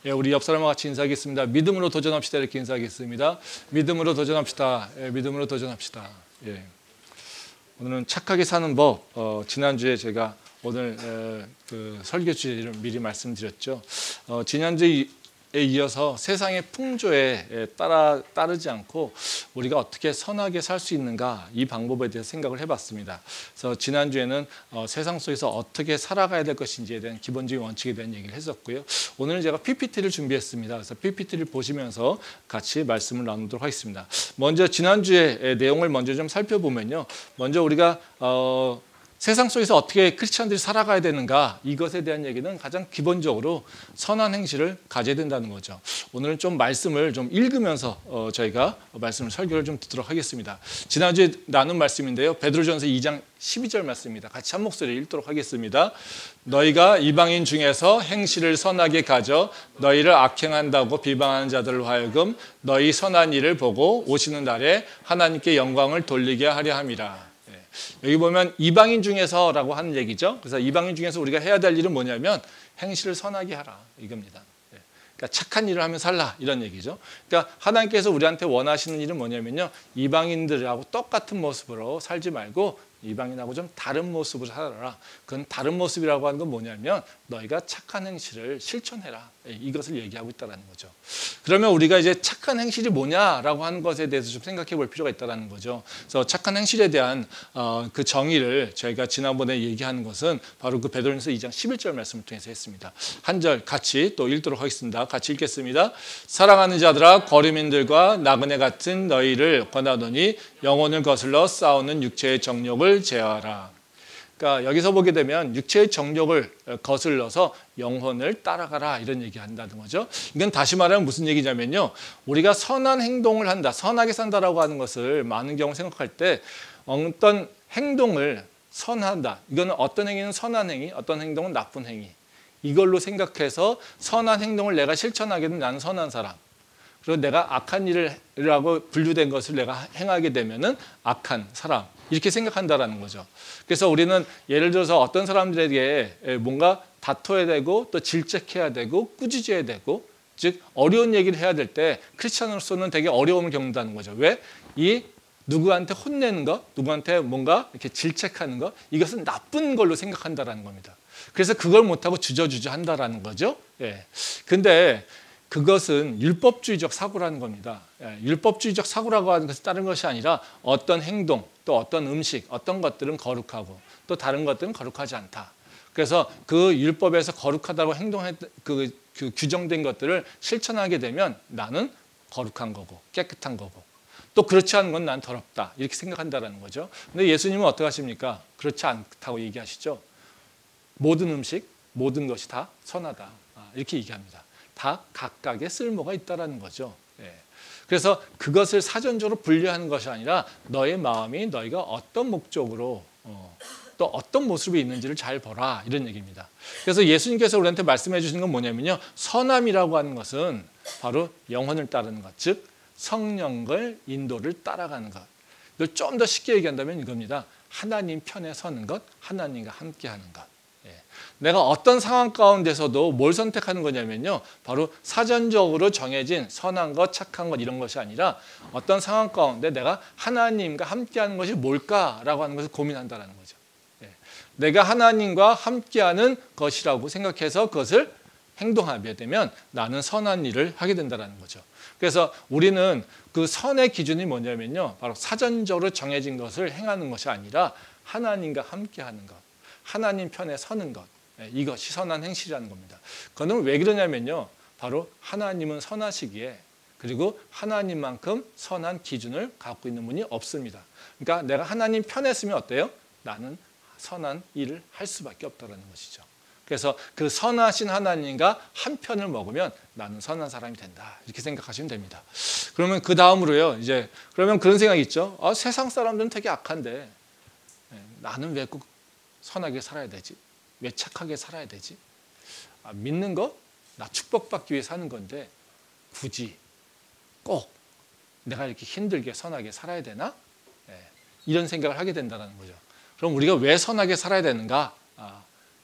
예, 우리 옆 사람과 같이 인사하겠습니다. 믿음으로 도전합시다. 이렇게 인사하겠습니다. 믿음으로 도전합시다. 예, 믿음으로 도전합시다. 예. 오늘은 착하게 사는 법. 지난주에 제가 오늘 그 설교 주제를 미리 말씀드렸죠. 지난주에 이어서 세상의 풍조에 따르지 않고 우리가 어떻게 선하게 살 수 있는가, 이 방법에 대해서 생각을 해봤습니다. 그래서 지난주에는 세상 속에서 어떻게 살아가야 될 것인지에 대한 기본적인 원칙에 대한 얘기를 했었고요. 오늘은 제가 PPT를 준비했습니다. 그래서 PPT를 보시면서 같이 말씀을 나누도록 하겠습니다. 먼저 지난주의 내용을 먼저 좀 살펴보면요. 먼저 우리가 세상 속에서 어떻게 크리스천들이 살아가야 되는가, 이것에 대한 얘기는 가장 기본적으로 선한 행실을 가져야 된다는 거죠. 오늘은 좀 말씀을 좀 읽으면서 저희가 말씀을 설교를 좀 듣도록 하겠습니다. 지난주에 나눈 말씀인데요. 베드로전서 2장 12절 말씀입니다. 같이 한 목소리 읽도록 하겠습니다. 너희가 이방인 중에서 행실을 선하게 가져 너희를 악행한다고 비방하는 자들로 하여금 너희 선한 일을 보고 오시는 날에 하나님께 영광을 돌리게 하려 함이라. 여기 보면 이방인 중에서라고 하는 얘기죠. 그래서 이방인 중에서 우리가 해야 될 일은 뭐냐면 행실을 선하게 하라, 이겁니다. 그러니까 착한 일을 하며 살라, 이런 얘기죠. 그러니까 하나님께서 우리한테 원하시는 일은 뭐냐면요, 이방인들하고 똑같은 모습으로 살지 말고 이방인하고 좀 다른 모습으로 살아라. 그건 다른 모습이라고 하는 건 뭐냐면 너희가 착한 행실을 실천해라, 이것을 얘기하고 있다는 거죠. 그러면 우리가 이제 착한 행실이 뭐냐라고 하는 것에 대해서 좀 생각해 볼 필요가 있다는 거죠. 그래서 착한 행실에 대한 그 정의를 저희가 지난번에 얘기하는 것은 바로 그 베드로전서 2장 11절 말씀을 통해서 했습니다. 한 절 같이 또 읽도록 하겠습니다. 같이 읽겠습니다. 사랑하는 자들아, 거류민들과 나그네 같은 너희를 권하노니 영혼을 거슬러 싸우는 육체의 정욕을 제어하라. 그러니까 여기서 보게 되면 육체의 정욕을 거슬러서 영혼을 따라가라, 이런 얘기한다는 거죠. 이건 다시 말하면 무슨 얘기냐면요, 우리가 선한 행동을 한다, 선하게 산다라고 하는 것을 많은 경우 생각할 때 어떤 행동을 선한다, 이거는 어떤 행위는 선한 행위, 어떤 행동은 나쁜 행위, 이걸로 생각해서 선한 행동을 내가 실천하게 되면 나는 선한 사람, 그리고 내가 악한 일을 하고 분류된 것을 내가 행하게 되면은 악한 사람, 이렇게 생각한다라는 거죠. 그래서 우리는 예를 들어서 어떤 사람들에게 뭔가 다퉈야 되고 또 질책해야 되고 꾸짖어야 되고, 즉 어려운 얘기를 해야 될 때 크리스천으로서는 되게 어려움을 겪는다는 거죠. 왜? 이 누구한테 혼내는 것, 누구한테 뭔가 이렇게 질책하는 것, 이것은 나쁜 걸로 생각한다라는 겁니다. 그래서 그걸 못하고 주저주저 한다라는 거죠. 예. 근데 그것은 율법주의적 사고라는 겁니다. 율법주의적 사고라고 하는 것은 다른 것이 아니라 어떤 행동, 또 어떤 음식, 어떤 것들은 거룩하고 또 다른 것들은 거룩하지 않다. 그래서 그 율법에서 거룩하다고 그 규정된 것들을 실천하게 되면 나는 거룩한 거고 깨끗한 거고, 또 그렇지 않은 건 난 더럽다, 이렇게 생각한다는 거죠. 근데 예수님은 어떻게 하십니까? 그렇지 않다고 얘기하시죠. 모든 음식, 모든 것이 다 선하다, 이렇게 얘기합니다. 다 각각의 쓸모가 있다는 거죠. 예. 그래서 그것을 사전적으로 분류하는 것이 아니라 너의 마음이 너희가 어떤 목적으로 또 어떤 모습이 있는지를 잘 보라, 이런 얘기입니다. 그래서 예수님께서 우리한테 말씀해 주시는 건 뭐냐면요, 선함이라고 하는 것은 바로 영혼을 따르는 것, 즉 성령을 인도를 따라가는 것. 이걸 좀 더 쉽게 얘기한다면 이겁니다. 하나님 편에 서는 것, 하나님과 함께하는 것. 내가 어떤 상황 가운데서도 뭘 선택하는 거냐면요, 바로 사전적으로 정해진 선한 것, 착한 것, 이런 것이 아니라 어떤 상황 가운데 내가 하나님과 함께하는 것이 뭘까라고 하는 것을 고민한다는 거죠. 내가 하나님과 함께하는 것이라고 생각해서 그것을 행동하게 되면 나는 선한 일을 하게 된다는 거죠. 그래서 우리는 그 선의 기준이 뭐냐면요, 바로 사전적으로 정해진 것을 행하는 것이 아니라 하나님과 함께하는 것, 하나님 편에 서는 것, 이것이 선한 행실이라는 겁니다. 그거는 왜 그러냐면요, 바로 하나님은 선하시기에, 그리고 하나님만큼 선한 기준을 갖고 있는 분이 없습니다. 그러니까 내가 하나님 편에 서면 어때요? 나는 선한 일을 할 수밖에 없다는 것이죠. 그래서 그 선하신 하나님과 한 편을 먹으면 나는 선한 사람이 된다, 이렇게 생각하시면 됩니다. 그러면 그 다음으로요, 이제 그러면 그런 생각이 있죠. 세상 사람들은 되게 악한데 나는 왜 꼭 선하게 살아야 되지? 왜 착하게 살아야 되지? 믿는 거? 나 축복받기 위해 사는 건데 굳이 꼭 내가 이렇게 힘들게 선하게 살아야 되나? 이런 생각을 하게 된다는 거죠. 그럼 우리가 왜 선하게 살아야 되는가?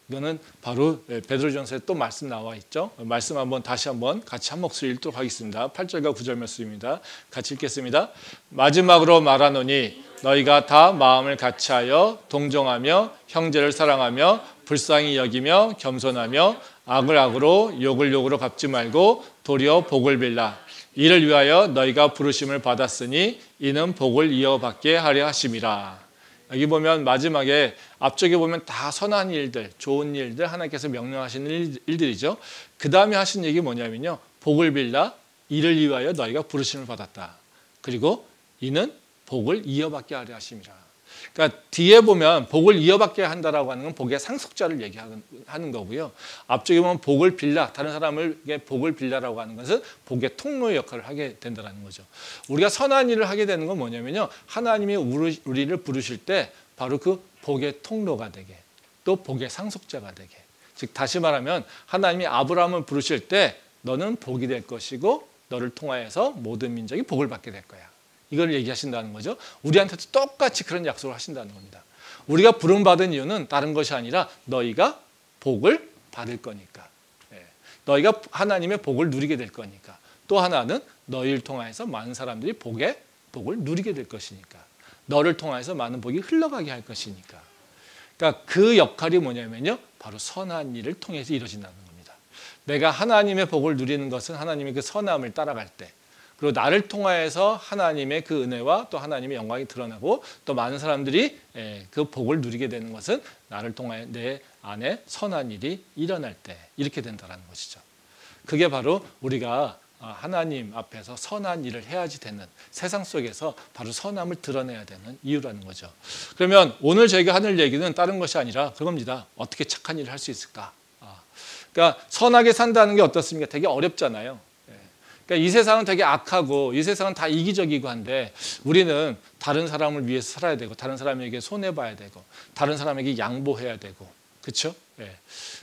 이거는 바로 베드로전서에 또 말씀 나와 있죠. 말씀 한번 다시 한번 같이 한 목소리 읽도록 하겠습니다. 8절과 9절 말씀입니다. 같이 읽겠습니다. 마지막으로 말하노니 너희가 다 마음을 같이하여 동정하며 형제를 사랑하며 불쌍히 여기며 겸손하며 악을 악으로 욕을 욕으로 갚지 말고 도리어 복을 빌라. 이를 위하여 너희가 부르심을 받았으니 이는 복을 이어받게 하려 하심이라. 여기 보면 마지막에 앞쪽에 보면 다 선한 일들, 좋은 일들 하나님께서 명령하시는 일들이죠. 그 다음에 하신 얘기 뭐냐면요. 복을 빌라 이를 위하여 너희가 부르심을 받았다. 그리고 이는 복을 이어받게 하려 하심이라. 그러니까 뒤에 보면 복을 이어받게 한다라고 하는 건 복의 상속자를 얘기하는 거고요. 앞쪽에 보면 복을 빌라, 다른 사람에게 복을 빌라라고 하는 것은 복의 통로의 역할을 하게 된다는 거죠. 우리가 선한 일을 하게 되는 건 뭐냐면요. 하나님이 우리를 부르실 때 바로 그 복의 통로가 되게, 또 복의 상속자가 되게. 즉 다시 말하면 하나님이 아브라함을 부르실 때 너는 복이 될 것이고 너를 통하여서 모든 민족이 복을 받게 될 거야. 이걸 얘기하신다는 거죠. 우리한테도 똑같이 그런 약속을 하신다는 겁니다. 우리가 부름받은 이유는 다른 것이 아니라 너희가 복을 받을 거니까. 너희가 하나님의 복을 누리게 될 거니까. 또 하나는 너희를 통하여서 많은 사람들이 복을 누리게 될 것이니까. 너를 통하여서 많은 복이 흘러가게 할 것이니까. 그러니까 그 역할이 뭐냐면요. 바로 선한 일을 통해서 이루어진다는 겁니다. 내가 하나님의 복을 누리는 것은 하나님의 그 선함을 따라갈 때, 그리고 나를 통하여서 하나님의 그 은혜와 또 하나님의 영광이 드러나고 또 많은 사람들이 그 복을 누리게 되는 것은 나를 통하여 내 안에 선한 일이 일어날 때 이렇게 된다는 것이죠. 그게 바로 우리가 하나님 앞에서 선한 일을 해야지 되는, 세상 속에서 바로 선함을 드러내야 되는 이유라는 거죠. 그러면 오늘 저희가 하는 얘기는 다른 것이 아니라 그겁니다. 어떻게 착한 일을 할 수 있을까? 그러니까 선하게 산다는 게 어떻습니까? 되게 어렵잖아요. 그러니까 이 세상은 되게 악하고 이 세상은 다 이기적이고 한데 우리는 다른 사람을 위해서 살아야 되고 다른 사람에게 손해봐야 되고 다른 사람에게 양보해야 되고, 그렇죠?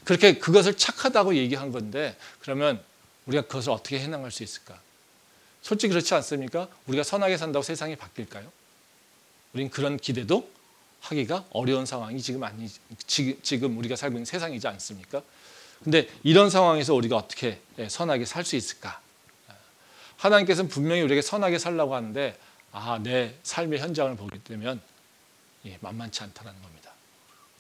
그렇게 그것을 착하다고 얘기한 건데 그러면 우리가 그것을 어떻게 해나갈 수 있을까? 솔직히 그렇지 않습니까? 우리가 선하게 산다고 세상이 바뀔까요? 우린 그런 기대도 하기가 어려운 상황이 지금 우리가 살고 있는 세상이지 않습니까? 근데 이런 상황에서 우리가 어떻게 선하게 살 수 있을까? 하나님께서는 분명히 우리에게 선하게 살라고 하는데 내 삶의 현장을 보게 되면 만만치 않다는 겁니다.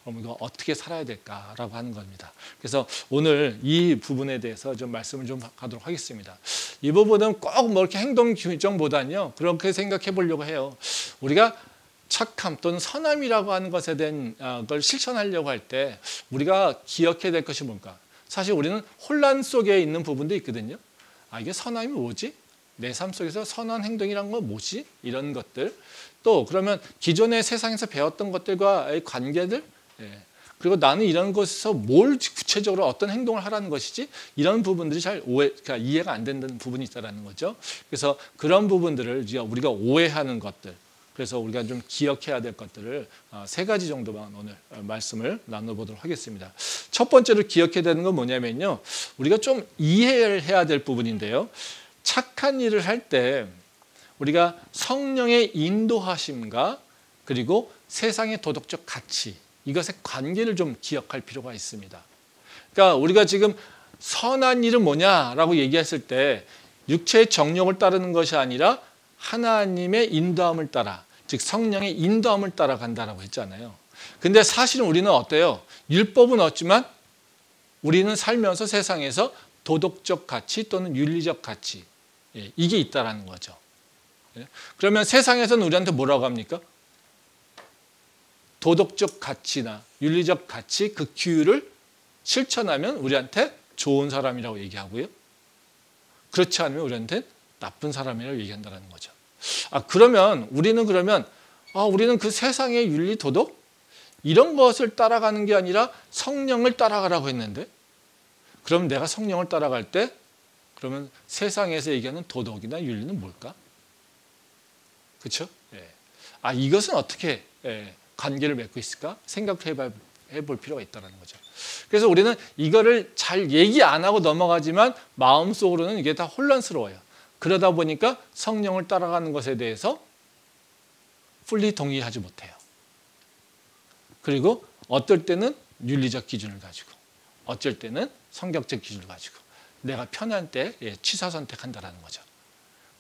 그럼 이거 어떻게 살아야 될까라고 하는 겁니다. 그래서 오늘 이 부분에 대해서 좀 말씀을 좀 하도록 하겠습니다. 이 부분은 꼭 뭐 이렇게 행동 규정보다는요 그렇게 생각해 보려고 해요. 우리가 착함 또는 선함이라고 하는 것에 대한 걸 실천하려고 할 때 우리가 기억해야 될 것이 뭘까? 사실 우리는 혼란 속에 있는 부분도 있거든요. 이게 선함이 뭐지? 내 삶 속에서 선한 행동이란 건 뭐지? 이런 것들. 또 그러면 기존의 세상에서 배웠던 것들과의 관계들, 그리고 나는 이런 것에서 뭘 구체적으로 어떤 행동을 하라는 것이지? 이런 부분들이 잘 그러니까 이해가 안 된다는 부분이 있다는 거죠. 그래서 그런 부분들을 우리가 오해하는 것들, 그래서 우리가 좀 기억해야 될 것들을 3가지 정도만 오늘 말씀을 나눠보도록 하겠습니다. 첫 번째로 기억해야 되는 건 뭐냐면요. 우리가 좀 이해를 해야 될 부분인데요. 착한 일을 할 때 우리가 성령의 인도하심과 그리고 세상의 도덕적 가치, 이것의 관계를 좀 기억할 필요가 있습니다. 그러니까 우리가 지금 선한 일은 뭐냐라고 얘기했을 때 육체의 정욕을 따르는 것이 아니라 하나님의 인도함을 따라, 즉 성령의 인도함을 따라 간다라고 했잖아요. 근데 사실은 우리는 어때요? 율법은 없지만 우리는 살면서 세상에서 도덕적 가치 또는 윤리적 가치, 이게 있다라는 거죠. 그러면 세상에서는 우리한테 뭐라고 합니까? 도덕적 가치나 윤리적 가치, 그 규율을 실천하면 우리한테 좋은 사람이라고 얘기하고요. 그렇지 않으면 우리한테 나쁜 사람이라고 얘기한다는 거죠. 그러면 우리는 그 세상의 윤리, 도덕 이런 것을 따라가는 게 아니라 성령을 따라가라고 했는데, 그럼 내가 성령을 따라갈 때 그러면 세상에서 얘기하는 도덕이나 윤리는 뭘까? 그렇죠? 이것은 어떻게 관계를 맺고 있을까? 생각해 볼 필요가 있다는 거죠. 그래서 우리는 이거를 잘 얘기 안 하고 넘어가지만 마음속으로는 이게 다 혼란스러워요. 그러다 보니까 성령을 따라가는 것에 대해서 풀리 동의하지 못해요. 그리고 어떨 때는 윤리적 기준을 가지고, 어쩔 때는 성격적 기준을 가지고 내가 편한 때 취사 선택한다라는 거죠.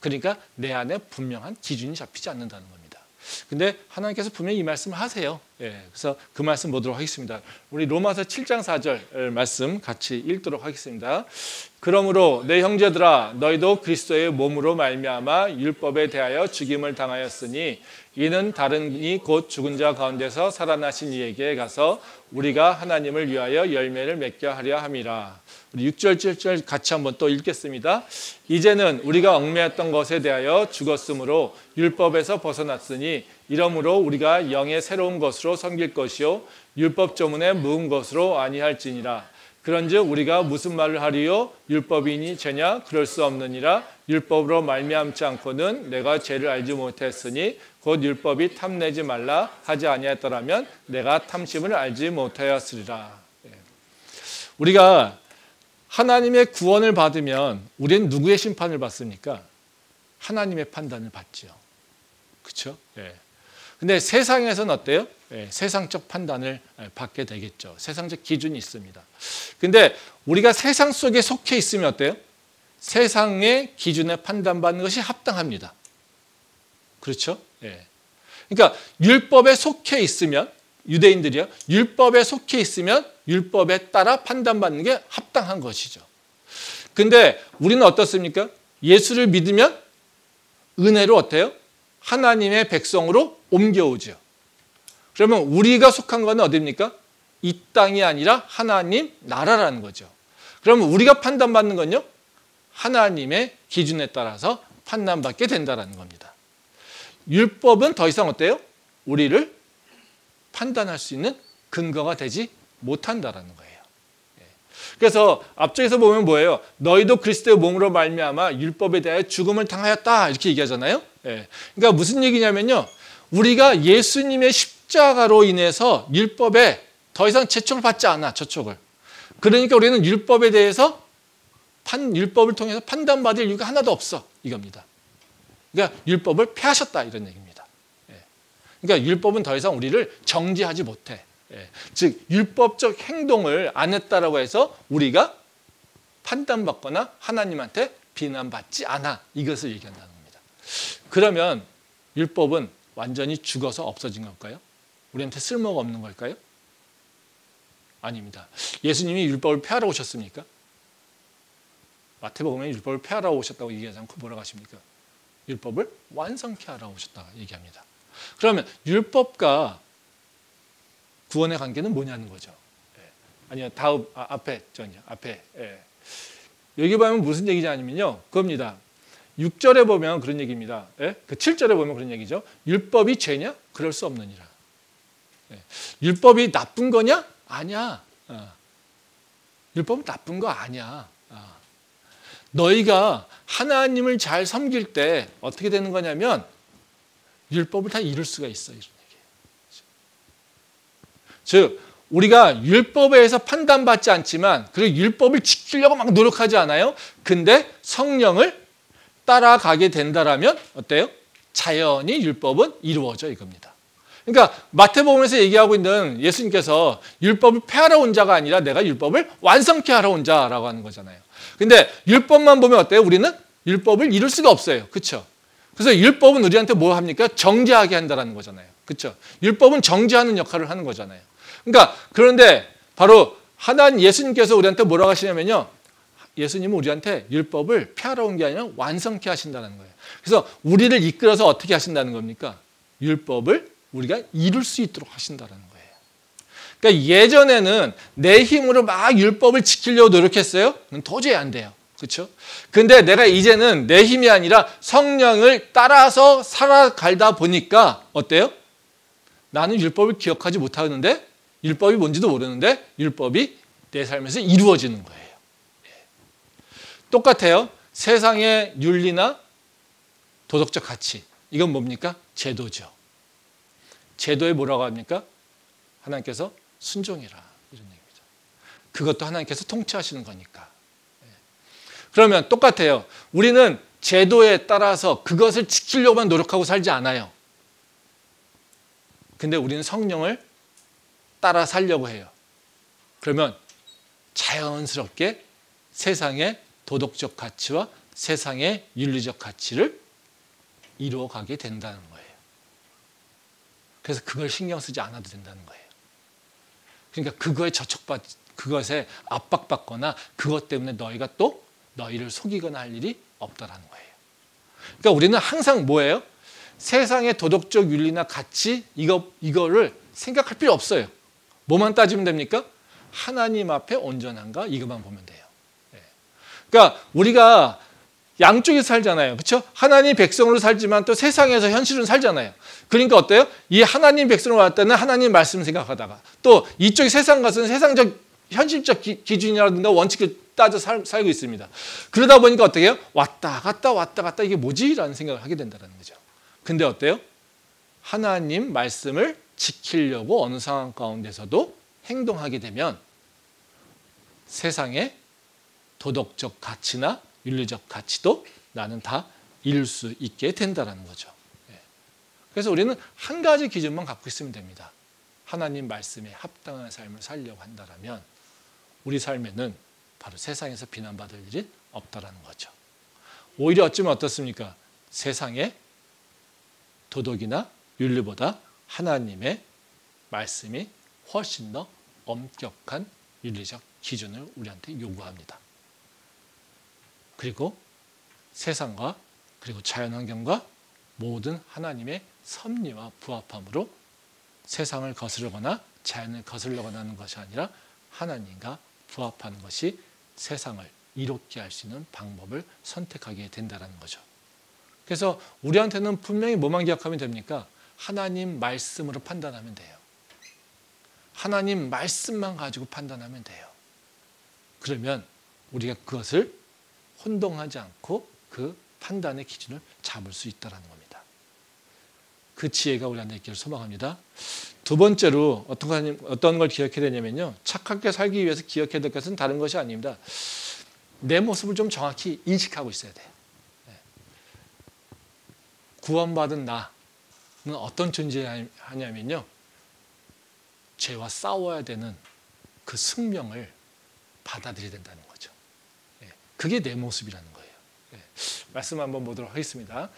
그러니까 내 안에 분명한 기준이 잡히지 않는다는 겁니다. 근데 하나님께서 분명히 이 말씀을 하세요. 그래서 그 말씀 보도록 하겠습니다. 우리 로마서 7장 4절 말씀 같이 읽도록 하겠습니다. 그러므로 내 형제들아 너희도 그리스도의 몸으로 말미암아 율법에 대하여 죽임을 당하였으니 이는 다른 이 곧 죽은 자 가운데서 살아나신 이에게 가서 우리가 하나님을 위하여 열매를 맺게 하려 함이라. 우리 6절 7절 같이 한번 또 읽겠습니다. 이제는 우리가 얽매였던 것에 대하여 죽었으므로 율법에서 벗어났으니 이러므로 우리가 영의 새로운 것으로 섬길 것이요 율법 조문에 묵은 것으로 아니할지니라. 그런즉 우리가 무슨 말을 하리요? 율법이니 죄냐? 그럴 수 없느니라. 율법으로 말미암지 않고는 내가 죄를 알지 못했으니 곧 율법이 탐내지 말라 하지 아니했더라면 내가 탐심을 알지 못하였으리라. 우리가 하나님의 구원을 받으면 우리는 누구의 심판을 받습니까? 하나님의 판단을 받죠. 그렇죠? 근데 세상에서는 어때요? 세상적 판단을 받게 되겠죠. 세상적 기준이 있습니다. 근데 우리가 세상 속에 속해 있으면 어때요? 세상의 기준에 판단받는 것이 합당합니다. 그렇죠? 그러니까 율법에 속해 있으면, 유대인들이요, 율법에 속해 있으면 율법에 따라 판단받는 게 합당한 것이죠. 근데 우리는 어떻습니까? 예수를 믿으면 은혜로 어때요? 하나님의 백성으로 옮겨오죠. 그러면 우리가 속한 건 어디입니까? 이 땅이 아니라 하나님 나라라는 거죠. 그러면 우리가 판단받는 건요, 하나님의 기준에 따라서 판단받게 된다는 겁니다. 율법은 더 이상 어때요? 우리를 판단할 수 있는 근거가 되지 못한다는 거예요. 그래서 앞쪽에서 보면 뭐예요? 너희도 그리스도의 몸으로 말미암아 율법에 대하여 죽음을 당하였다 이렇게 얘기하잖아요. 그러니까 무슨 얘기냐면요, 우리가 예수님의 십자가로 인해서 율법에 더 이상 재촉을 받지 않아, 저촉을. 그러니까 우리는 율법에 대해서 율법을 통해서 판단받을 이유가 하나도 없어, 이겁니다. 그러니까 율법을 폐하셨다 이런 얘기입니다. 그러니까 율법은 더 이상 우리를 정죄하지 못해. 즉 율법적 행동을 안 했다라고 해서 우리가 판단받거나 하나님한테 비난받지 않아, 이것을 얘기한다는 겁니다. 그러면 율법은 완전히 죽어서 없어진 걸까요? 우리한테 쓸모가 없는 걸까요? 아닙니다. 예수님이 율법을 폐하러 오셨습니까? 마태복음에 율법을 폐하러 오셨다고 얘기하지 않고 뭐라고 하십니까? 율법을 완성케 하러 오셨다고 얘기합니다. 그러면 율법과 구원의 관계는 뭐냐는 거죠. 아니요, 다음 앞에 여기 보면 무슨 얘기지 아니면요, 그겁니다. 6절에 보면 그런 얘기입니다. 그 7절에 보면 그런 얘기죠. 율법이 죄냐? 그럴 수 없느니라. 율법이 나쁜 거냐? 아니야. 율법은 나쁜 거 아니야. 너희가 하나님을 잘 섬길 때 어떻게 되는 거냐면 율법을 다 이룰 수가 있어, 이런 얘기예요. 즉 우리가 율법에 의해서 판단받지 않지만 그리고 율법을 지키려고 막 노력하지 않아요. 근데 성령을 따라가게 된다라면 어때요? 자연히 율법은 이루어져, 이겁니다. 그러니까 마태복음에서 얘기하고 있는 예수님께서 율법을 폐하러 온 자가 아니라 내가 율법을 완성케 하러 온 자라고 하는 거잖아요. 근데 율법만 보면 어때요? 우리는 율법을 이룰 수가 없어요. 그렇죠? 그래서 율법은 우리한테 뭐 합니까? 정죄하게 한다는 거잖아요. 그렇죠? 율법은 정죄하는 역할을 하는 거잖아요. 그러니까 그런데 바로 하나님 예수님께서 우리한테 뭐라고 하시냐면요, 예수님은 우리한테 율법을 폐하러 온 게 아니라 완성케 하신다는 거예요. 그래서 우리를 이끌어서 어떻게 하신다는 겁니까? 율법을 우리가 이룰 수 있도록 하신다는 거예요. 그러니까 예전에는 내 힘으로 막 율법을 지키려고 노력했어요? 그건 도저히 안 돼요. 그렇죠? 근데 내가 이제는 내 힘이 아니라 성령을 따라서 살아가다 보니까 어때요? 나는 율법을 기억하지 못하는데, 율법이 뭔지도 모르는데 율법이 내 삶에서 이루어지는 거예요. 똑같아요. 세상의 윤리나 도덕적 가치, 이건 뭡니까? 제도죠. 제도에 뭐라고 합니까? 하나님께서 순종해라, 이런 얘기입니다. 그것도 하나님께서 통치하시는 거니까. 그러면 똑같아요. 우리는 제도에 따라서 그것을 지키려고만 노력하고 살지 않아요. 근데 우리는 성령을 따라 살려고 해요. 그러면 자연스럽게 세상의 도덕적 가치와 세상의 윤리적 가치를 이루어가게 된다는 거예요. 그래서 그걸 신경 쓰지 않아도 된다는 거예요. 그러니까 그것에 압박받거나 그것 때문에 너희가 또 너희를 속이거나 할 일이 없다라는 거예요. 그러니까 우리는 항상 뭐예요? 세상의 도덕적 윤리나 가치 이거를 생각할 필요 없어요. 뭐만 따지면 됩니까? 하나님 앞에 온전한가 이것만 보면 돼요. 그러니까 우리가 양쪽에서 살잖아요. 그렇죠? 하나님 백성으로 살지만 또 세상에서 현실은 살잖아요. 그러니까 어때요? 이 하나님 백성으로 갈 때는 하나님 말씀을 생각하다가 또 이쪽 세상 가서는 세상적 현실적 기준이라든가 원칙을 따져 살고 있습니다. 그러다 보니까 어떻게 해요? 왔다 갔다 이게 뭐지? 라는 생각을 하게 된다는 거죠. 근데 어때요? 하나님 말씀을 지키려고 어느 상황 가운데서도 행동하게 되면 세상의 도덕적 가치나 윤리적 가치도 나는 다 이룰 수 있게 된다는 거죠. 그래서 우리는 한 가지 기준만 갖고 있으면 됩니다. 하나님 말씀에 합당한 삶을 살려고 한다면 우리 삶에는 바로 세상에서 비난받을 일이 없다라는 거죠. 오히려 어쩌면 어떻습니까? 세상의 도덕이나 윤리보다 하나님의 말씀이 훨씬 더 엄격한 윤리적 기준을 우리한테 요구합니다. 그리고 세상과 그리고 자연환경과 모든 하나님의 섭리와 부합함으로 세상을 거스르거나 자연을 거스르거나 하는 것이 아니라 하나님과 부합하는 것이 세상을 이롭게 할 수 있는 방법을 선택하게 된다는 거죠. 그래서 우리한테는 분명히 뭐만 기억하면 됩니까? 하나님 말씀으로 판단하면 돼요. 하나님 말씀만 가지고 판단하면 돼요. 그러면 우리가 그것을 혼동하지 않고 그 판단의 기준을 잡을 수 있다는 겁니다. 그 지혜가 우리한테 있기를 소망합니다. 두 번째로 어떤 걸 기억해야 되냐면요. 착하게 살기 위해서 기억해야 될 것은 다른 것이 아닙니다. 내 모습을 좀 정확히 인식하고 있어야 돼요. 구원받은 나는 어떤 존재하냐면요. 죄와 싸워야 되는 그 숙명을 받아들여야 된다는 거죠. 그게 내 모습이라는 거예요. 말씀 한번 보도록 하겠습니다.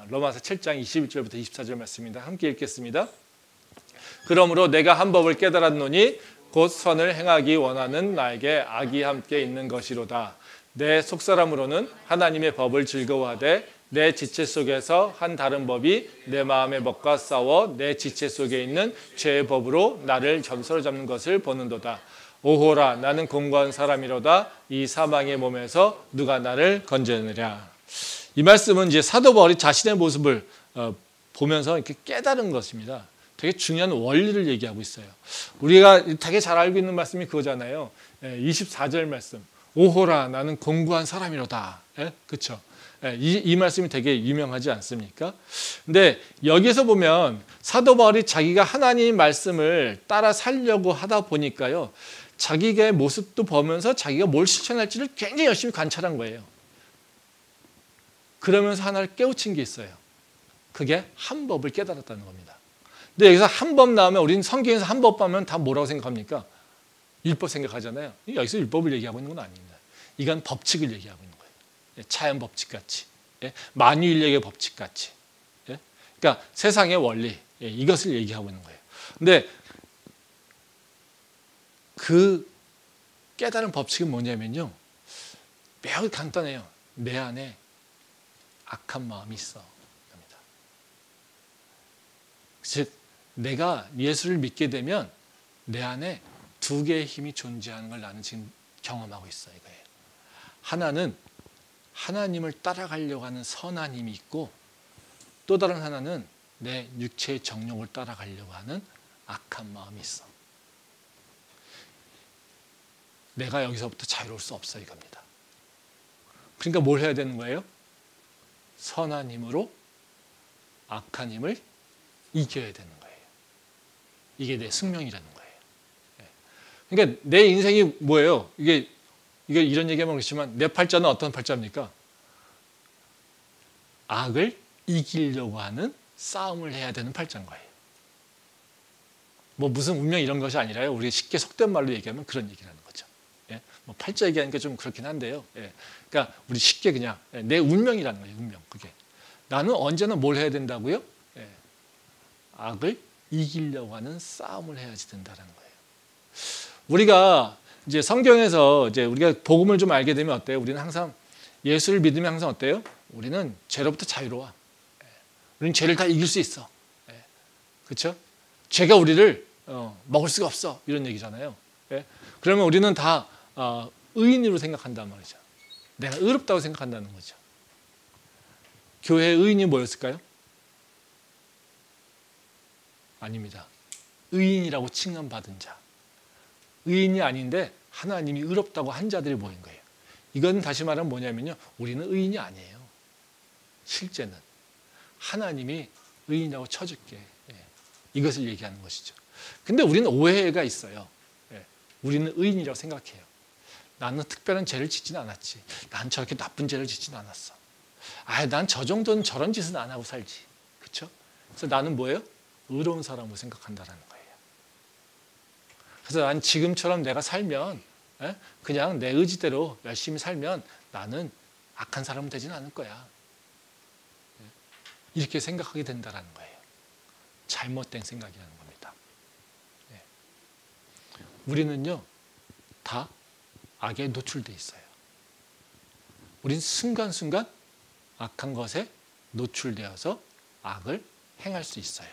로마서 7장 21절부터 24절 말씀입니다. 함께 읽겠습니다. 그러므로 내가 한 법을 깨달았노니 곧 선을 행하기 원하는 나에게 악이 함께 있는 것이로다. 내 속사람으로는 하나님의 법을 즐거워하되 내 지체 속에서 한 다른 법이 내 마음의 법과 싸워 내 지체 속에 있는 죄의 법으로 나를 사로잡는 것을 보는도다. 오호라 나는 공고한 사람이로다. 이 사망의 몸에서 누가 나를 건져내랴. 이 말씀은 이제 사도 바울이 자신의 모습을 보면서 이렇게 깨달은 것입니다. 되게 중요한 원리를 얘기하고 있어요. 우리가 되게 잘 알고 있는 말씀이 그거잖아요. 24절 말씀. 오호라 나는 공고한 사람이로다. 그렇죠? 이 말씀이 되게 유명하지 않습니까? 근데 여기서 보면 사도 바울이 자기가 하나님 말씀을 따라 살려고 하다 보니까요. 자기의 모습도 보면서 자기가 뭘 실천할지를 굉장히 열심히 관찰한 거예요. 그러면서 하나를 깨우친 게 있어요. 그게 한 법을 깨달았다는 겁니다. 근데 여기서 한 법 나오면 우리는 성경에서 한 법 하면 다 뭐라고 생각합니까? 율법 생각하잖아요. 여기서 율법을 얘기하고 있는 건 아닙니다. 이건 법칙을 얘기하고 있는 거예요. 자연 법칙같이, 만유인력의 법칙같이. 그러니까 세상의 원리, 이것을 얘기하고 있는 거예요. 근데 그 깨달은 법칙은 뭐냐면요. 매우 간단해요. 내 안에 악한 마음이 있어. 즉 내가 예수를 믿게 되면 내 안에 두 개의 힘이 존재하는 걸 나는 지금 경험하고 있어 이거예요. 하나는 하나님을 따라가려고 하는 선한 힘이 있고 또 다른 하나는 내 육체의 정욕을 따라가려고 하는 악한 마음이 있어. 내가 여기서부터 자유로울 수 없어 이겁니다. 그러니까 뭘 해야 되는 거예요? 선한 힘으로 악한 힘을 이겨야 되는 거예요. 이게 내 숙명이라는 거예요. 그러니까 내 인생이 뭐예요? 이게 이런 얘기하면 그렇지만 내 팔자는 어떤 팔자입니까? 악을 이기려고 하는 싸움을 해야 되는 팔자인 거예요. 뭐 무슨 운명 이런 것이 아니라요. 우리가 쉽게 속된 말로 얘기하면 그런 얘기라는 거죠. 예? 뭐 팔자 얘기하니까 좀 그렇긴 한데요. 예. 그러니까 우리 쉽게 그냥 내 운명이라는 거예요. 운명. 그게 나는 언제나 뭘 해야 된다고요? 예. 악을 이기려고 하는 싸움을 해야지 된다는 거예요. 우리가 이제 성경에서 이제 우리가 복음을 좀 알게 되면 어때요? 우리는 항상 예수를 믿으면 항상 어때요? 우리는 죄로부터 자유로워. 우리는 죄를 다 이길 수 있어. 그렇죠? 죄가 우리를 먹을 수가 없어. 이런 얘기잖아요. 그러면 우리는 다 의인으로 생각한단 말이죠. 내가 의롭다고 생각한다는 거죠. 교회의 의인이 뭐였을까요? 아닙니다. 의인이라고 칭함받은 자. 의인이 아닌데 하나님이 의롭다고 한 자들이 모인 거예요. 이건 다시 말하면 뭐냐면요. 우리는 의인이 아니에요. 실제는. 하나님이 의인이라고 쳐줄게. 이것을 얘기하는 것이죠. 근데 우리는 오해가 있어요. 우리는 의인이라고 생각해요. 나는 특별한 죄를 짓지는 않았지. 난 저렇게 나쁜 죄를 짓지는 않았어. 난 저 정도는 저런 짓은 안 하고 살지. 그렇죠? 그래서 나는 뭐예요? 의로운 사람으로 생각한다는 거예요. 그래서 난 지금처럼 내가 살면 그냥 내 의지대로 열심히 살면 나는 악한 사람은 되지는 않을 거야. 이렇게 생각하게 된다는 거예요. 잘못된 생각이라는 겁니다. 우리는요 다 악에 노출돼 있어요. 우린 순간순간 악한 것에 노출되어서 악을 행할 수 있어요.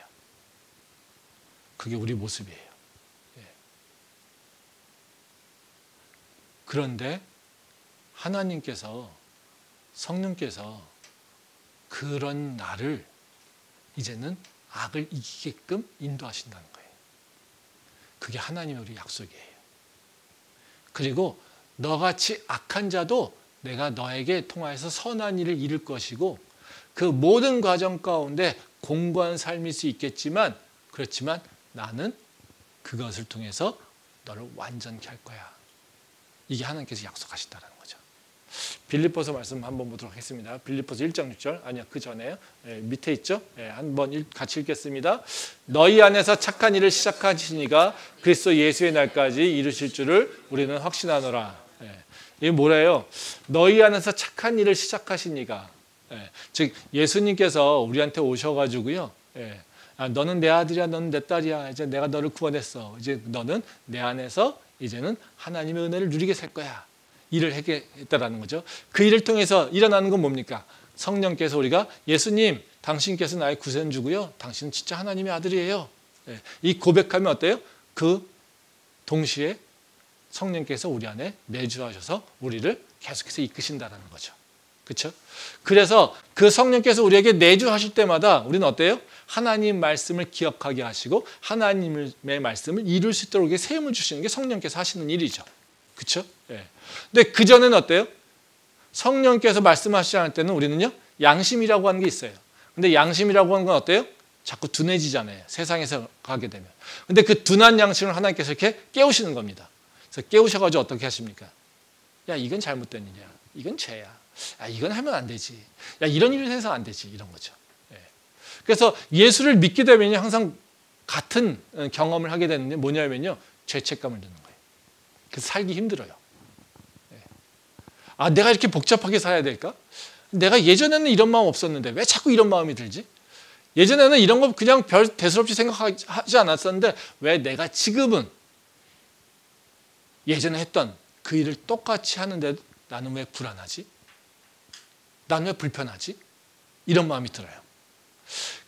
그게 우리 모습이에요. 그런데 하나님께서 성령께서 그런 나를 이제는 악을 이기게끔 인도하신다는 거예요. 그게 하나님의 우리 약속이에요. 그리고 너같이 악한 자도 내가 너에게 통하여서 선한 일을 이룰 것이고 그 모든 과정 가운데 공고한 삶일 수 있겠지만 그렇지만 나는 그것을 통해서 너를 완전케 할 거야. 이게 하나님께서 약속하신다는 거죠. 빌립보서 말씀 한번 보도록 하겠습니다. 빌립보서 1장 6절 아니요 그 전에요. 밑에 있죠. 한번 같이 읽겠습니다. 너희 안에서 착한 일을 시작하시니가 그리스도 예수의 날까지 이루실 줄을 우리는 확신하노라. 이게 뭐래요? 너희 안에서 착한 일을 시작하시니가. 즉 예수님께서 우리한테 오셔가지고요. 너는 내 아들이야, 너는 내 딸이야. 이제 내가 너를 구원했어. 이제 너는 내 안에서 이제는 하나님의 은혜를 누리게 살 거야. 일을 했다라는 거죠. 그 일을 통해서 일어나는 건 뭡니까? 성령께서 우리가 예수님, 당신께서 나의 구세주고요. 당신은 진짜 하나님의 아들이에요. 이 고백하면 어때요? 그 동시에 성령께서 우리 안에 내주하셔서 우리를 계속해서 이끄신다는 거죠. 그렇죠? 그래서 그 성령께서 우리에게 내주하실 때마다 우리는 어때요? 하나님 말씀을 기억하게 하시고 하나님의 말씀을 이룰 수 있도록 세움을 주시는 게 성령께서 하시는 일이죠. 그렇죠? 근데 그전에는 어때요? 성령께서 말씀하시지 않을 때는 우리는요 양심이라고 하는 게 있어요. 근데 양심이라고 하는 건 어때요? 자꾸 둔해지잖아요. 세상에서 가게 되면. 근데 그 둔한 양심을 하나님께서 이렇게 깨우시는 겁니다. 그래서 깨우셔가지고 어떻게 하십니까? 야 이건 잘못된 일이야. 이건 죄야. 야 이건 하면 안 되지. 야 이런 일을 해서 안 되지. 이런 거죠. 그래서 예수를 믿게 되면 항상 같은 경험을 하게 되는데 뭐냐면요. 죄책감을 드는 거예요. 그래서 살기 힘들어요. 내가 이렇게 복잡하게 살아야 될까? 내가 예전에는 이런 마음 없었는데 왜 자꾸 이런 마음이 들지? 예전에는 이런 거 그냥 별 대수롭지 생각하지 않았었는데 왜 내가 지금은 예전에 했던 그 일을 똑같이 하는데 나는 왜 불안하지? 나는 왜 불편하지? 이런 마음이 들어요.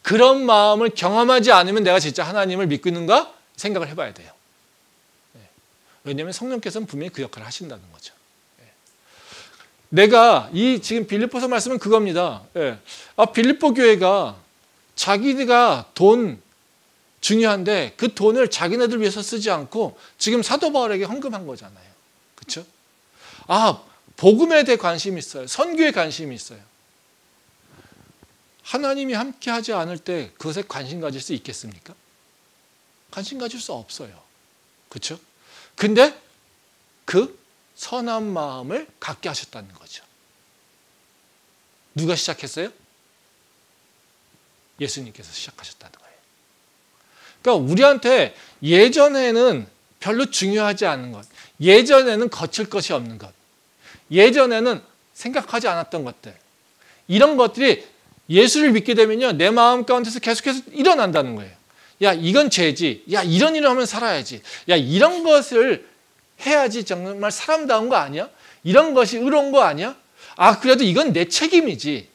그런 마음을 경험하지 않으면 내가 진짜 하나님을 믿고 있는가 생각을 해봐야 돼요. 왜냐하면 성령께서는 분명히 그 역할을 하신다는 거죠. 내가 이 지금 빌립보서 말씀은 그겁니다. 빌립보 교회가 자기가 돈 중요한데 그 돈을 자기네들 위해서 쓰지 않고 지금 사도 바울에게 헌금한 거잖아요. 그렇죠? 복음에 대해 관심이 있어요. 선교에 관심이 있어요. 하나님이 함께 하지 않을 때 그것에 관심 가질 수 있겠습니까? 관심 가질 수 없어요. 그렇죠? 근데 그 선한 마음을 갖게 하셨다는 거죠. 누가 시작했어요? 예수님께서 시작하셨다는 거예요. 그러니까 우리한테 예전에는 별로 중요하지 않은 것, 예전에는 거칠 것이 없는 것, 예전에는 생각하지 않았던 것들, 이런 것들이 예수를 믿게 되면요, 내 마음 가운데서 계속해서 일어난다는 거예요. 야, 이건 죄지. 야, 이런 일을 하면 살아야지. 야, 이런 것을 해야지 정말 사람다운 거 아니야? 이런 것이 의로운 거 아니야? 아, 그래도 이건 내 책임이지.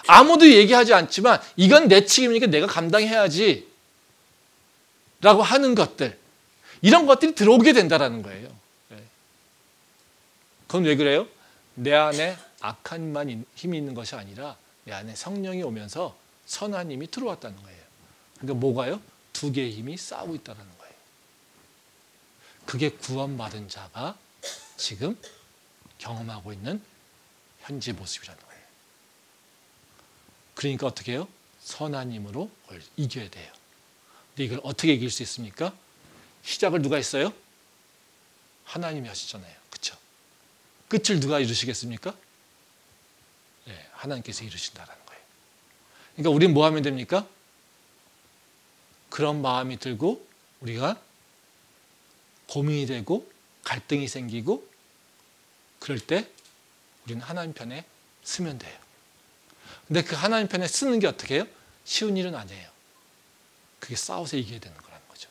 아무도 얘기하지 않지만 이건 내 책임이니까 내가 감당해야지. 라고 하는 것들. 이런 것들이 들어오게 된다는 거예요. 그건 왜 그래요? 내 안에 악한 힘이 있는 것이 아니라 내 안에 성령이 오면서 선한 힘이 들어왔다는 거예요. 그러니까 뭐가요? 두 개의 힘이 싸우고 있다는 거예요. 그게 구원받은 자가 지금 경험하고 있는 현재 모습이라는 거예요. 그러니까 어떻게 해요? 선한 힘으로 그걸 이겨야 돼요. 근데 이걸 어떻게 이길 수 있습니까? 시작을 누가 했어요? 하나님이 하시잖아요. 그렇죠? 끝을 누가 이루시겠습니까? 네, 하나님께서 이루신다는 거예요. 그러니까 우리는 뭐 하면 됩니까? 그런 마음이 들고 우리가 고민이 되고 갈등이 생기고 그럴 때 우리는 하나님 편에 쓰면 돼요. 근데 그 하나님 편에 쓰는 게 어떻게 해요? 쉬운 일은 아니에요. 그게 싸워서 이겨야 되는 거라는 거죠.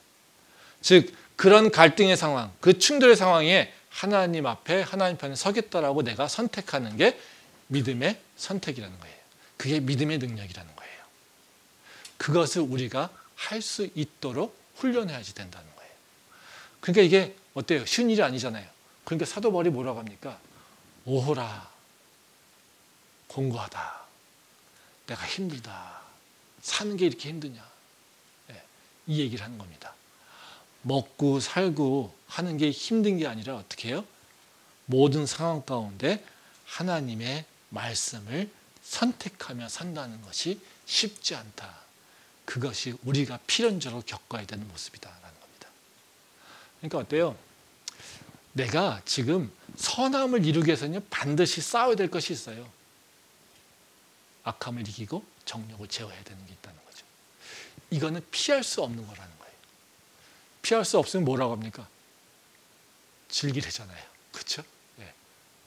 즉 그런 갈등의 상황, 그 충돌의 상황에 하나님 앞에 하나님 편에 서겠다라고 내가 선택하는 게 믿음의 선택이라는 거예요. 그게 믿음의 능력이라는 거예요. 그것을 우리가 할 수 있도록 훈련해야지 된다는 거예요. 그러니까 이게 어때요? 쉬운 일이 아니잖아요. 그러니까 사도 바울이 뭐라고 합니까? 오호라, 공고하다, 내가 힘들다, 사는 게 이렇게 힘드냐, 네, 이 얘기를 하는 겁니다. 먹고 살고 하는 게 힘든 게 아니라 어떻게 해요? 모든 상황 가운데 하나님의 말씀을 선택하며 산다는 것이 쉽지 않다. 그것이 우리가 필연적으로 겪어야 되는 모습이다라는 겁니다. 그러니까 어때요? 내가 지금 선함을 이루기 위해서는 반드시 싸워야 될 것이 있어요. 악함을 이기고 정욕을 제어해야 되는 게 있다는 거죠. 이거는 피할 수 없는 거라는 거예요. 피할 수 없으면 뭐라고 합니까? 즐기래잖아요. 그렇죠? 네.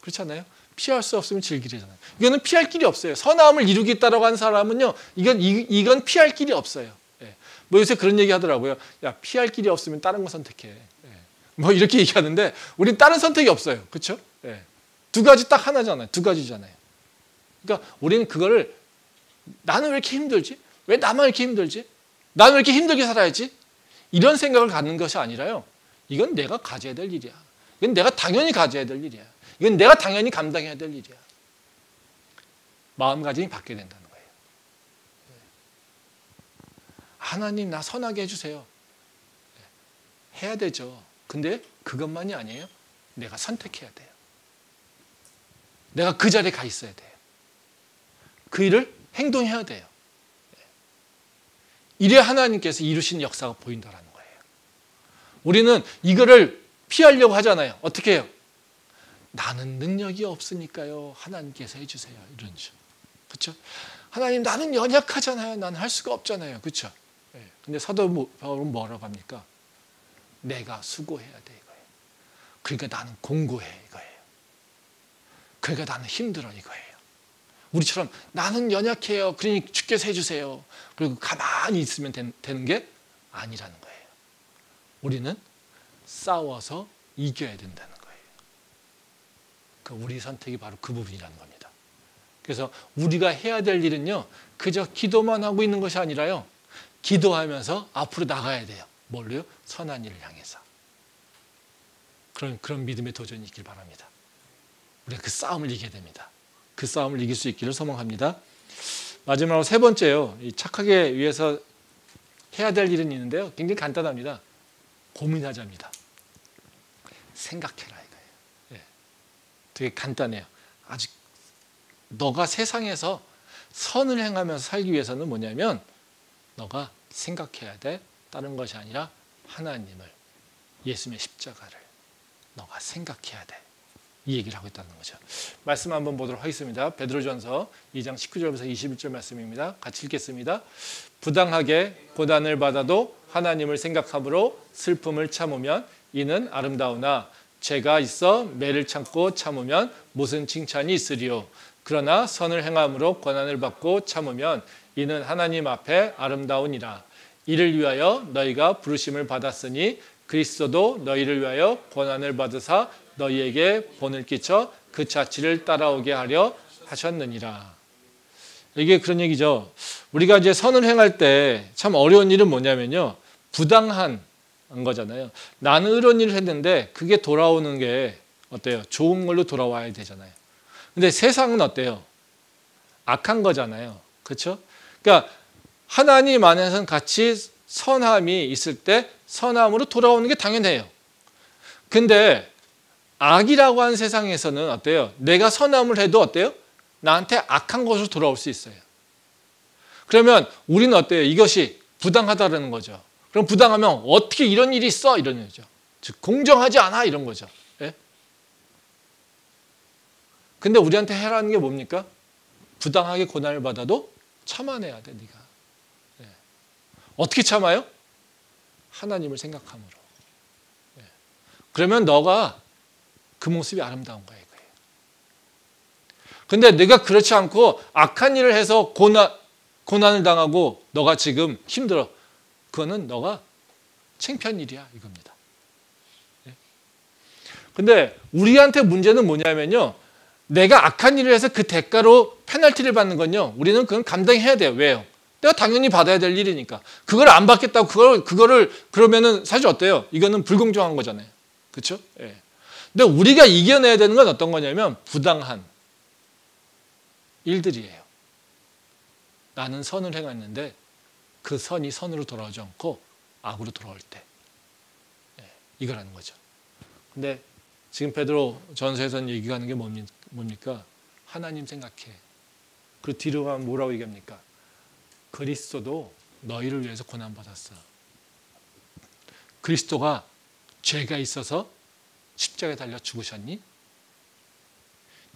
그렇잖아요. 피할 수 없으면 즐기래잖아요. 이거는 피할 길이 없어요. 선함을 이루겠다라고 하는 사람은요, 이건 피할 길이 없어요. 네. 뭐 요새 그런 얘기 하더라고요. 야, 피할 길이 없으면 다른 거 선택해. 네. 뭐 이렇게 얘기하는데 우린 다른 선택이 없어요. 그렇죠? 네. 두 가지 딱 하나잖아요. 두 가지잖아요. 그러니까 우리는 그거를 나는 왜 이렇게 힘들지? 왜 나만 이렇게 힘들지? 나는 왜 이렇게 힘들게 살아야지? 이런 생각을 갖는 것이 아니라요. 이건 내가 가져야 될 일이야. 이건 내가 당연히 가져야 될 일이야. 이건 내가 당연히 감당해야 될 일이야. 마음가짐이 바뀌어야 된다는 거예요. 하나님 나 선하게 해주세요. 해야 되죠. 근데 그것만이 아니에요. 내가 선택해야 돼요. 내가 그 자리에 가 있어야 돼요. 그 일을 행동해야 돼요. 이래야 하나님께서 이루신 역사가 보인다는 거예요. 우리는 이거를 피하려고 하잖아요. 어떻게 해요? 나는 능력이 없으니까요. 하나님께서 해주세요. 이런 식으로. 그렇죠? 하나님 나는 연약하잖아요. 나는 할 수가 없잖아요. 그렇죠? 근데 사도 바울은 뭐라고 합니까? 내가 수고해야 돼 이거예요. 그러니까 나는 공고해 이거예요. 그러니까 나는 힘들어 이거예요. 우리처럼 나는 연약해요. 그러니 주께서 해주세요. 그리고 가만히 있으면 되는 게 아니라는 거예요. 우리는 싸워서 이겨야 된다는 거예요. 그러니까 우리 선택이 바로 그 부분이라는 겁니다. 그래서 우리가 해야 될 일은요, 그저 기도만 하고 있는 것이 아니라요, 기도하면서 앞으로 나가야 돼요. 뭘로요? 선한 일을 향해서. 그런 믿음의 도전이 있길 바랍니다. 우리가 그 싸움을 이겨야 됩니다. 그 싸움을 이길 수 있기를 소망합니다. 마지막으로 세 번째요. 이 착하게 위해서 해야 될 일은 있는데요. 굉장히 간단합니다. 고민하자입니다. 생각해라 이거예요. 예. 되게 간단해요. 아직 너가 세상에서 선을 행하면서 살기 위해서는 뭐냐면 너가 생각해야 돼. 다른 것이 아니라 하나님을, 예수님의 십자가를 너가 생각해야 돼. 이 얘기를 하고 있다는 거죠. 말씀 한번 보도록 하겠습니다. 베드로전서 2장 19절부터 21절 말씀입니다. 같이 읽겠습니다. 부당하게 고난을 받아도 하나님을 생각함으로 슬픔을 참으면 이는 아름다우나 죄가 있어 매를 참고 참으면 무슨 칭찬이 있으리요. 그러나 선을 행함으로 고난을 받고 참으면 이는 하나님 앞에 아름다우니라. 이를 위하여 너희가 부르심을 받았으니 그리스도도 너희를 위하여 고난을 받으사 너희에게 본을 끼쳐 그 자취를 따라오게 하려 하셨느니라. 이게 그런 얘기죠. 우리가 이제 선을 행할 때 참 어려운 일은 뭐냐면요, 부당한 거잖아요. 나는 의로운 일을 했는데 그게 돌아오는 게 어때요? 좋은 걸로 돌아와야 되잖아요. 근데 세상은 어때요? 악한 거잖아요. 그렇죠? 그러니까 하나님 안에서는 같이 선함이 있을 때 선함으로 돌아오는 게 당연해요. 근데 악이라고 하는 세상에서는 어때요? 내가 선함을 해도 어때요? 나한테 악한 것으로 돌아올 수 있어요. 그러면 우리는 어때요? 이것이 부당하다는 거죠. 그럼 부당하면 어떻게 이런 일이 있어? 이런 거죠. 즉 공정하지 않아? 이런 거죠. 예? 근데 우리한테 해라는 게 뭡니까? 부당하게 고난을 받아도 참아내야 돼, 네가. 예. 어떻게 참아요? 하나님을 생각함으로. 예. 그러면 너가 그 모습이 아름다운 거예요. 근데 내가 그렇지 않고 악한 일을 해서 고난을 당하고 너가 지금 힘들어. 그거는 너가 창피한 일이야, 이겁니다. 근데 우리한테 문제는 뭐냐면요, 내가 악한 일을 해서 그 대가로 페널티를 받는 건요, 우리는 그건 감당해야 돼요. 왜요? 내가 당연히 받아야 될 일이니까. 그걸 안 받겠다고 그거를 그러면은 사실 어때요? 이거는 불공정한 거잖아요. 그렇죠? 예. 근데 우리가 이겨내야 되는 건 어떤 거냐면 부당한 일들이에요. 나는 선을 행했는데 그 선이 선으로 돌아오지 않고 악으로 돌아올 때, 예, 이거라는 거죠. 근데 지금 베드로 전서에서는 얘기하는 게 뭡니까? 하나님 생각해. 그리고 뒤로 가면 뭐라고 얘기합니까? 그리스도도 너희를 위해서 고난받았어. 그리스도가 죄가 있어서 십자가에 달려 죽으셨니?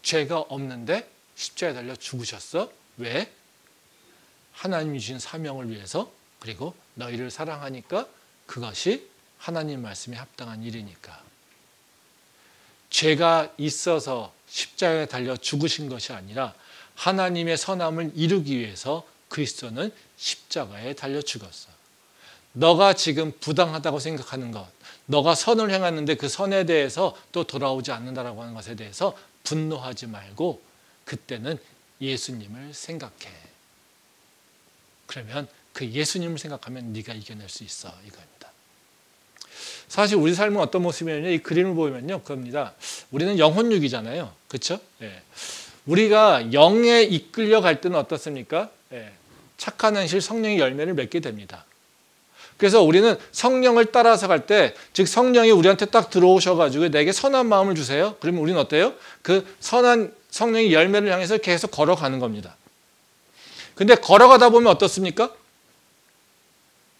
죄가 없는데 십자가에 달려 죽으셨어. 왜? 하나님이 주신 사명을 위해서, 그리고 너희를 사랑하니까, 그것이 하나님 말씀에 합당한 일이니까. 죄가 있어서 십자가에 달려 죽으신 것이 아니라 하나님의 선함을 이루기 위해서 그리스도는 십자가에 달려 죽었어. 너가 지금 부당하다고 생각하는 것, 너가 선을 행했는데 그 선에 대해서 또 돌아오지 않는다라고 하는 것에 대해서 분노하지 말고 그때는 예수님을 생각해. 그러면 그 예수님을 생각하면 네가 이겨낼 수 있어, 이겁니다. 사실 우리 삶은 어떤 모습이냐면요, 이 그림을 보면요, 그겁니다. 우리는 영혼육이잖아요, 그렇죠? 예. 우리가 영에 이끌려 갈 때는 어떻습니까? 예. 착한 현실 성령의 열매를 맺게 됩니다. 그래서 우리는 성령을 따라서 갈 때, 즉 성령이 우리한테 딱 들어오셔가지고 내게 선한 마음을 주세요. 그러면 우리는 어때요? 그 선한 성령의 열매를 향해서 계속 걸어가는 겁니다. 근데 걸어가다 보면 어떻습니까?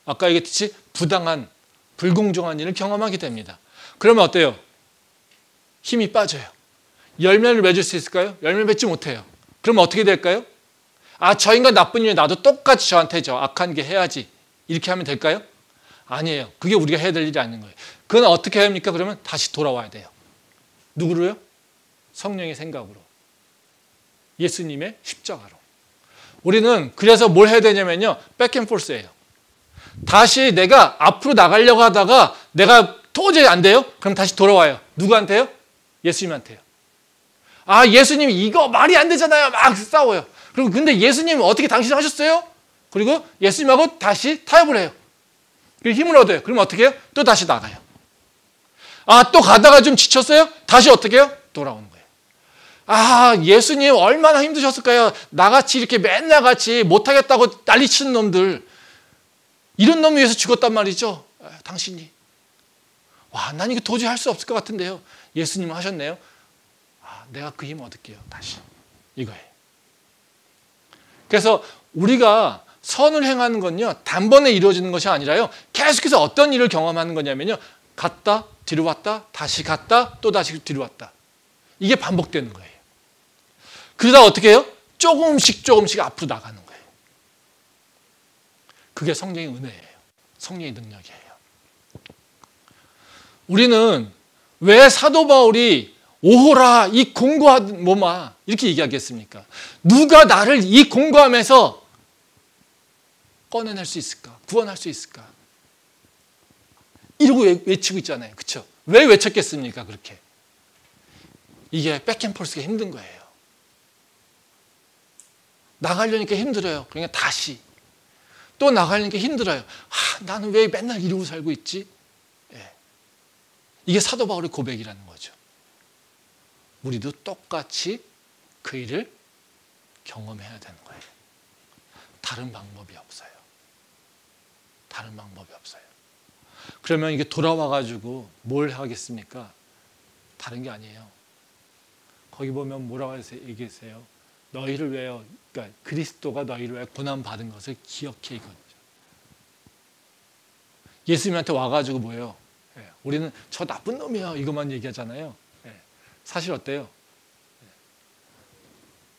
아까 얘기했듯이 부당한, 불공정한 일을 경험하게 됩니다. 그러면 어때요? 힘이 빠져요. 열매를 맺을 수 있을까요? 열매 맺지 못해요. 그러면 어떻게 될까요? 아, 저 인간 나쁜 일이에요. 나도 똑같이 저한테 저 악한 게 해야지. 이렇게 하면 될까요? 아니에요. 그게 우리가 해야 될 일이 아닌 거예요. 그건 어떻게 해야 합니까? 그러면 다시 돌아와야 돼요. 누구로요? 성령의 생각으로. 예수님의 십자가로. 우리는 그래서 뭘 해야 되냐면요, 백앤포스예요. 다시 내가 앞으로 나가려고 하다가 내가 도저히 안 돼요? 그럼 다시 돌아와요. 누구한테요? 예수님한테요. 아, 예수님 이거 말이 안 되잖아요. 막 싸워요. 그리고 근데 예수님 어떻게 당신 하셨어요? 그리고 예수님하고 다시 타협을 해요. 그리고 힘을 얻어요. 그럼 어떻게 해요? 또 다시 나가요. 아, 또 가다가 좀 지쳤어요? 다시 어떻게 해요? 돌아오는 거예요. 아, 예수님 얼마나 힘드셨을까요? 나같이 이렇게 맨날 같이 못하겠다고 난리치는 놈들, 이런 놈 위해서 죽었단 말이죠. 당신이. 와, 난 이거 도저히 할 수 없을 것 같은데요. 예수님은 하셨네요. 아, 내가 그 힘 얻을게요. 다시. 이거예요. 그래서 우리가 선을 행하는 건요, 단번에 이루어지는 것이 아니라요, 계속해서 어떤 일을 경험하는 거냐면요, 갔다 뒤로 왔다 다시 갔다 또 다시 뒤로 왔다. 이게 반복되는 거예요. 그러다 어떻게 해요? 조금씩 앞으로 나가는 거예요. 그게 성령의 은혜예요. 성령의 능력이에요. 우리는 왜 사도 바울이 오호라 이 공고한 몸아 이렇게 얘기하겠습니까? 누가 나를 이 공고함에서 꺼내낼 수 있을까? 구원할 수 있을까? 이러고 외치고 있잖아요. 그렇죠? 왜 외쳤겠습니까? 그렇게. 이게 백앤폴스가 힘든 거예요. 나가려니까 힘들어요. 그러니까 다시 또 나가려니까 힘들어요. 나는 왜 맨날 이러고 살고 있지? 예. 이게 사도 바울의 고백이라는 거죠. 우리도 똑같이 그 일을 경험해야 되는 거예요. 다른 방법이 없어요. 다른 방법이 없어요. 그러면 이게 돌아와가지고 뭘 하겠습니까? 다른 게 아니에요. 거기 보면 뭐라고 얘기하세요? 너희를 위하여, 그러니까 그리스도가 너희를 위하여 고난받은 것을 기억해 이거죠. 예수님한테 와가지고 뭐예요? 우리는 저 나쁜 놈이야 이것만 얘기하잖아요. 사실 어때요?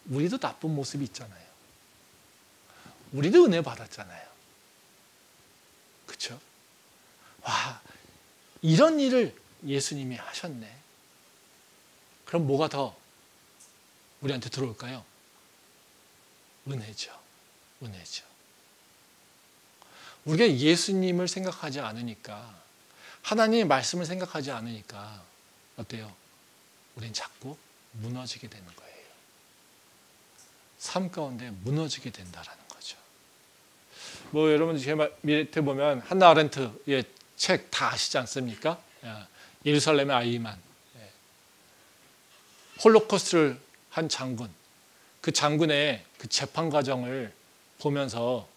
우리도 나쁜 모습이 있잖아요. 우리도 은혜 받았잖아요. 그렇죠? 와, 이런 일을 예수님이 하셨네. 그럼 뭐가 더 우리한테 들어올까요? 은혜죠. 은혜죠. 우리가 예수님을 생각하지 않으니까, 하나님의 말씀을 생각하지 않으니까 어때요? 우린 자꾸 무너지게 되는 거예요. 삶 가운데 무너지게 된다라는 거죠. 뭐 여러분 제 밑에 보면 한나 아렌트의 책 다 아시지 않습니까? 예루살렘의 아이만. 홀로코스트를 한 장군. 그 장군의 그 재판 과정을 보면서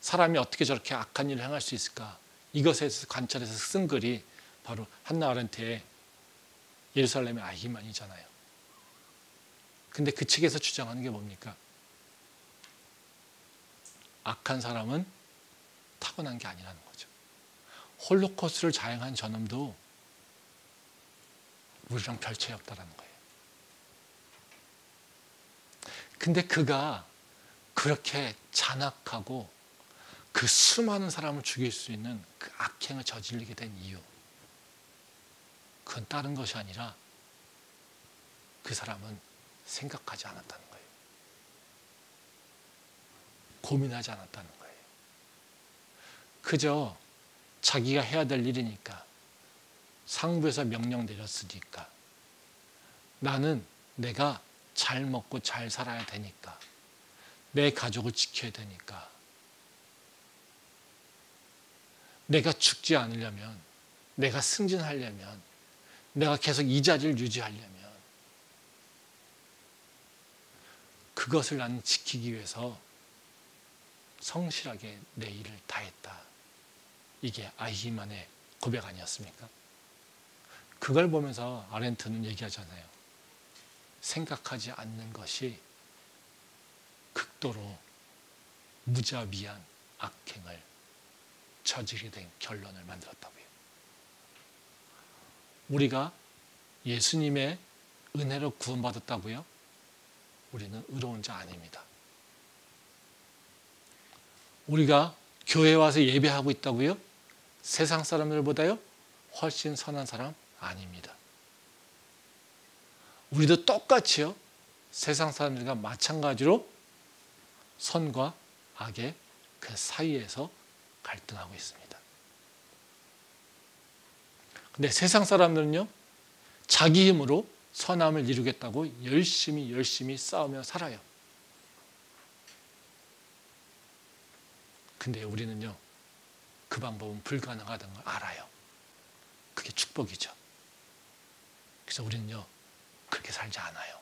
사람이 어떻게 저렇게 악한 일을 행할 수 있을까? 이것에 관찰해서 쓴 글이 바로 한나 아렌트의 예루살렘의 아이만이잖아요. 근데 그 책에서 주장하는 게 뭡니까? 악한 사람은 타고난 게 아니라는 거죠. 홀로코스트를 자행한 저놈도 우리랑 별 차이 없다라는 거예요. 근데 그가 그렇게 잔악하고 그 수많은 사람을 죽일 수 있는 그 악행을 저지르게 된 이유, 그건 다른 것이 아니라 그 사람은 생각하지 않았다는 거예요. 고민하지 않았다는 거예요. 그저 자기가 해야 될 일이니까, 상부에서 명령 내렸으니까, 나는 내가 잘 먹고 잘 살아야 되니까, 내 가족을 지켜야 되니까, 내가 죽지 않으려면, 내가 승진하려면, 내가 계속 이 자리를 유지하려면 그것을 나는 지키기 위해서 성실하게 내 일을 다했다. 이게 아히만의 고백 아니었습니까? 그걸 보면서 아렌트는 얘기하잖아요. 생각하지 않는 것이 극도로 무자비한 악행을 저지르게 된 결론을 만들었다고요. 우리가 예수님의 은혜로 구원받았다고요? 우리는 의로운 자 아닙니다. 우리가 교회에 와서 예배하고 있다고요? 세상 사람들보다요? 훨씬 선한 사람 아닙니다. 우리도 똑같이요. 세상 사람들과 마찬가지로 선과 악의 그 사이에서 갈등하고 있습니다. 근데 세상 사람들은요, 자기 힘으로 선함을 이루겠다고 열심히 싸우며 살아요. 근데 우리는요, 그 방법은 불가능하다는 걸 알아요. 그게 축복이죠. 그래서 우리는요, 그렇게 살지 않아요.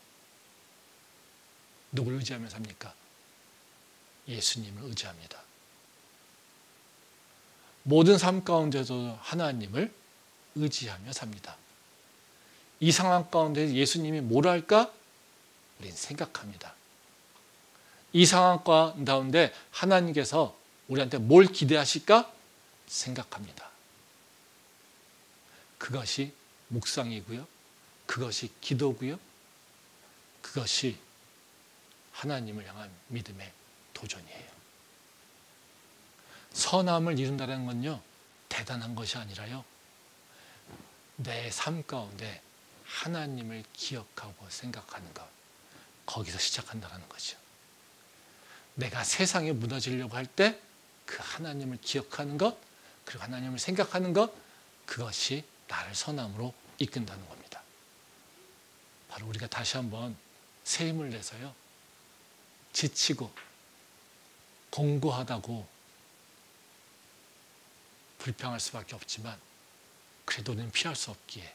누구를 의지하며 삽니까? 예수님을 의지합니다. 모든 삶 가운데서 하나님을 의지하며 삽니다. 이 상황 가운데 예수님이 뭘 할까? 우린 생각합니다. 이 상황 가운데 하나님께서 우리한테 뭘 기대하실까? 생각합니다. 그것이 묵상이고요. 그것이 기도고요. 그것이 하나님을 향한 믿음의 도전이에요. 선함을 이룬다는 건요, 대단한 것이 아니라요, 내 삶 가운데 하나님을 기억하고 생각하는 것, 거기서 시작한다는 거죠. 내가 세상에 무너지려고 할 때 그 하나님을 기억하는 것, 그리고 하나님을 생각하는 것, 그것이 나를 선함으로 이끈다는 겁니다. 바로 우리가 다시 한번 새 힘을 내서요, 지치고 공고하다고 불평할 수밖에 없지만 그래도 우리는 피할 수 없기에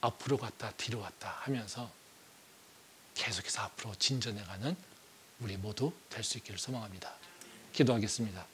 앞으로 갔다 뒤로 갔다 하면서 계속해서 앞으로 진전해가는 우리 모두 될 수 있기를 소망합니다. 기도하겠습니다.